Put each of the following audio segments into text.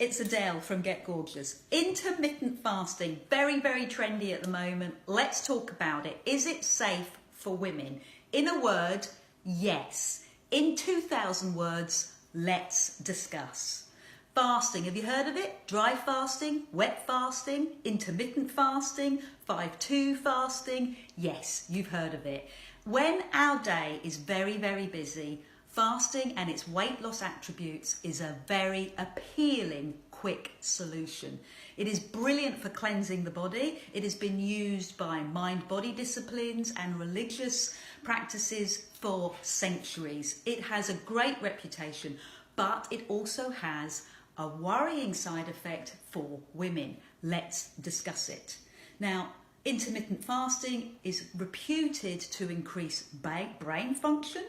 it's Adele from Get Gorgeous. Intermittent fasting, very, very trendy at the moment. Let's talk about it. Is it safe for women? In a word, yes. In 2,000 words, let's discuss. Fasting, have you heard of it? Dry fasting, wet fasting, intermittent fasting, 5-2 fasting. Yes, you've heard of it. When our day is very, very busy, fasting and its weight loss attributes is a very appealing, quick solution. It is brilliant for cleansing the body. It has been used by mind-body disciplines and religious practices for centuries. It has a great reputation, but it also has a worrying side effect for women. Let's discuss it. Now, intermittent fasting is reputed to increase brain function.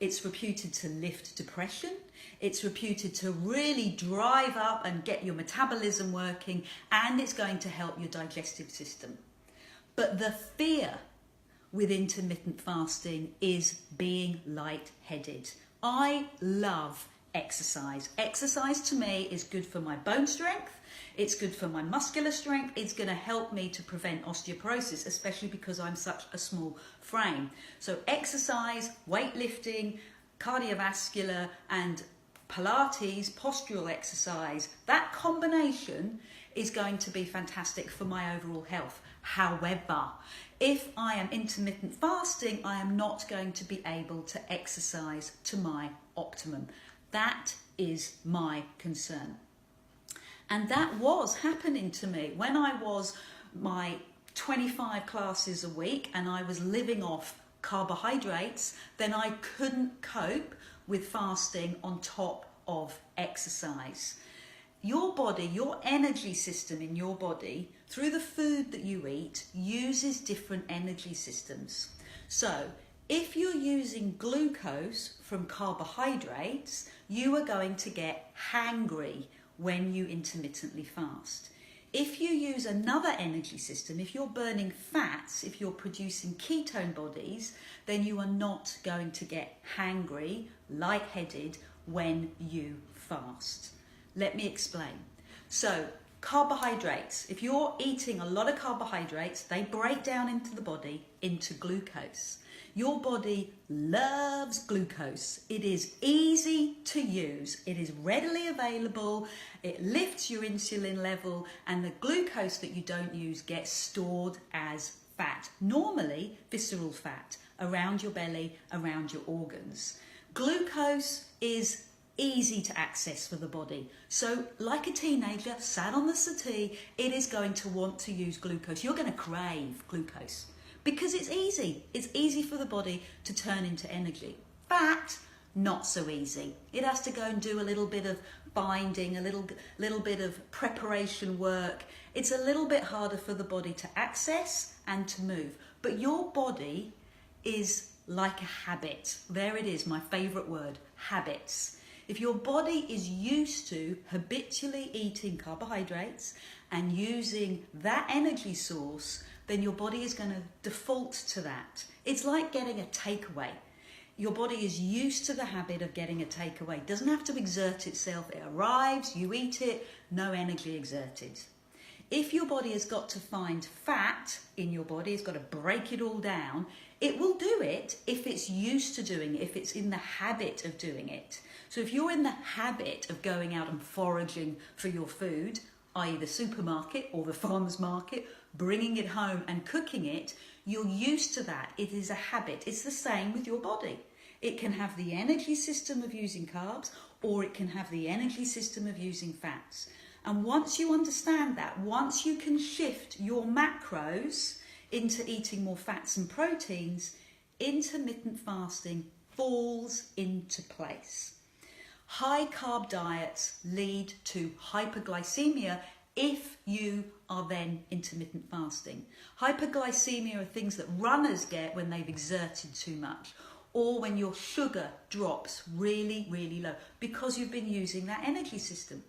It's reputed to lift depression. It's reputed to really drive up and get your metabolism working, and it's going to help your digestive system. But the fear with intermittent fasting is being lightheaded. I love exercise. Exercise to me is good for my bone strength. It's good for my muscular strength. It's going to help me to prevent osteoporosis, especially because I'm such a small frame. So exercise, weightlifting, cardiovascular and Pilates, postural exercise, that combination is going to be fantastic for my overall health. However, if I am intermittent fasting, I am not going to be able to exercise to my optimum. That is my concern. And that was happening to me when I was my 25 classes a week and I was living off carbohydrates. Then I couldn't cope with fasting on top of exercise. Your body, your energy system in your body, through the food that you eat, uses different energy systems. So if you're using glucose from carbohydrates, you are going to get hangry when you intermittently fast. If you use another energy system, if you're burning fats, if you're producing ketone bodies, then you are not going to get hangry, lightheaded when you fast. Let me explain. So, carbohydrates, if you're eating a lot of carbohydrates, they break down into the body into glucose. Your body loves glucose. It is easy to use. It is readily available. It lifts your insulin level, and the glucose that you don't use gets stored as fat, normally visceral fat, around your belly, around your organs. Glucose is easy to access for the body. So like a teenager sat on the settee, it is going to want to use glucose. You're going to crave glucose because it's easy. It's easy for the body to turn into energy. Fat, not so easy. It has to go and do a little bit of binding, a little bit of preparation work. It's a little bit harder for the body to access and to move. But your body is like a habit. There it is, my favorite word, habits. If your body is used to habitually eating carbohydrates and using that energy source, then your body is going to default to that. It's like getting a takeaway. Your body is used to the habit of getting a takeaway. It doesn't have to exert itself. It arrives, you eat it, no energy exerted. If your body has got to find fat in your body, it's got to break it all down, it will do it if it's used to doing it, if it's in the habit of doing it. So if you're in the habit of going out and foraging for your food, i.e. the supermarket or the farmer's market, bringing it home and cooking it, you're used to that. It is a habit. It's the same with your body. It can have the energy system of using carbs, or it can have the energy system of using fats. And once you understand that, once you can shift your macros into eating more fats and proteins, intermittent fasting falls into place. High carb diets lead to hyperglycemia if you are then intermittent fasting. Hyperglycemia are things that runners get when they've exerted too much, or when your sugar drops really, really low because you've been using that energy system.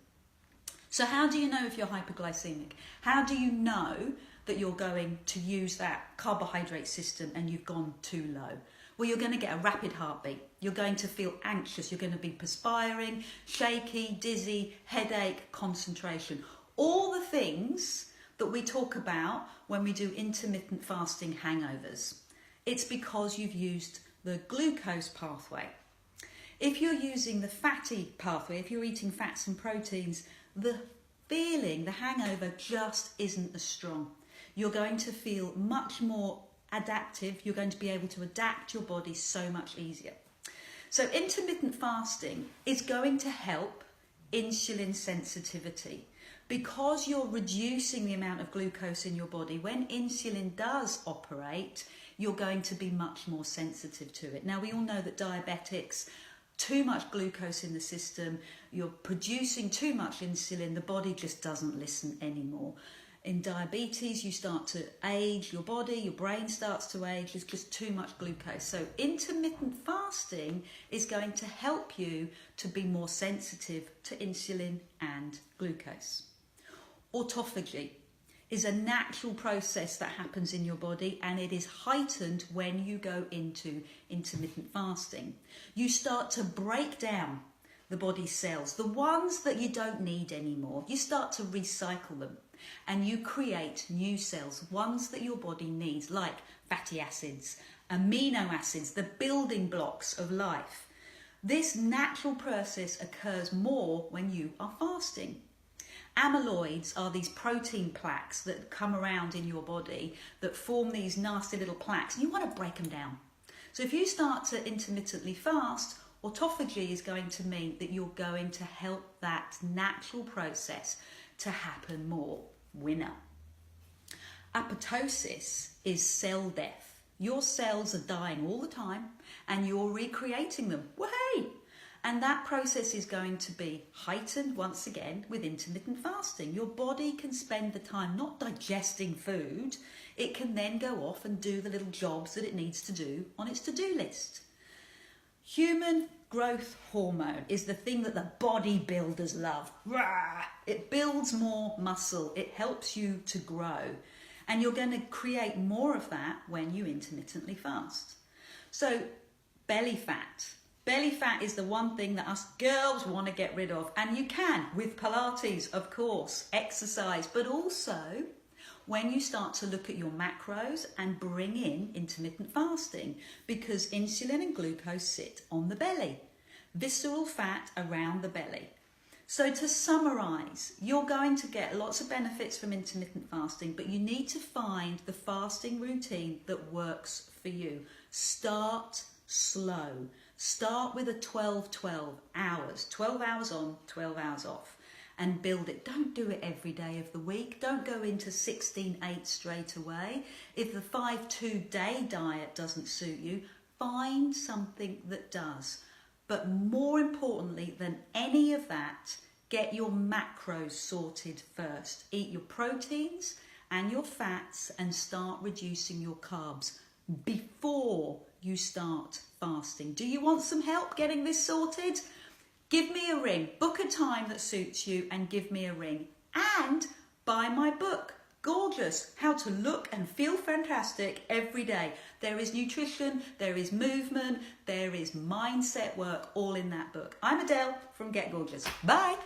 So how do you know if you're hyperglycemic? How do you know that you're going to use that carbohydrate system and you've gone too low? Well, you're going to get a rapid heartbeat. You're going to feel anxious. You're going to be perspiring, shaky, dizzy, headache, concentration. All the things that we talk about when we do intermittent fasting hangovers. It's because you've used the glucose pathway. If you're using the fatty pathway, if you're eating fats and proteins, the feeling, the hangover just isn't as strong. You're going to feel much more adaptive. You're going to be able to adapt your body so much easier. So intermittent fasting is going to help insulin sensitivity because you're reducing the amount of glucose in your body. When insulin does operate, you're going to be much more sensitive to it. Now, we all know that diabetics, too much glucose in the system, you're producing too much insulin, the body just doesn't listen anymore. In diabetes, you start to age your body, your brain starts to age, there's just too much glucose. So intermittent fasting is going to help you to be more sensitive to insulin and glucose. Autophagy is a natural process that happens in your body, and it is heightened when you go into intermittent fasting. You start to break down the body's cells, the ones that you don't need anymore. You start to recycle them and you create new cells, ones that your body needs, like fatty acids, amino acids, the building blocks of life. This natural process occurs more when you are fasting. Amyloids are these protein plaques that come around in your body that form these nasty little plaques, and you want to break them down. So if you start to intermittently fast, autophagy is going to mean that you're going to help that natural process to happen more. Winner. Apoptosis is cell death. Your cells are dying all the time and you're recreating them. Wahey! And that process is going to be heightened once again with intermittent fasting. Your body can spend the time not digesting food. It can then go off and do the little jobs that it needs to do on its to-do list. Human growth hormone is the thing that the bodybuilders love. Rah! It builds more muscle. It helps you to grow. And you're going to create more of that when you intermittently fast. So belly fat. Belly fat is the one thing that us girls want to get rid of. And you can with Pilates, of course, exercise, but also when you start to look at your macros and bring in intermittent fasting, because insulin and glucose sit on the belly, visceral fat around the belly. So to summarize, you're going to get lots of benefits from intermittent fasting, but you need to find the fasting routine that works for you. Start slow. Start with a 12-12 hours, 12 hours on, 12 hours off, and build it. Don't do it every day of the week. Don't go into 16-8 straight away. If the 5-2 day diet doesn't suit you, find something that does. But more importantly than any of that, get your macros sorted first. Eat your proteins and your fats and start reducing your carbs before you start fasting. Do you want some help getting this sorted? Give me a ring. Book a time that suits you and give me a ring. And buy my book. Gorgeous. How to look and feel fantastic every day. There is nutrition, there is movement, there is mindset work all in that book. I'm Adele from Get Gorgeous. Bye.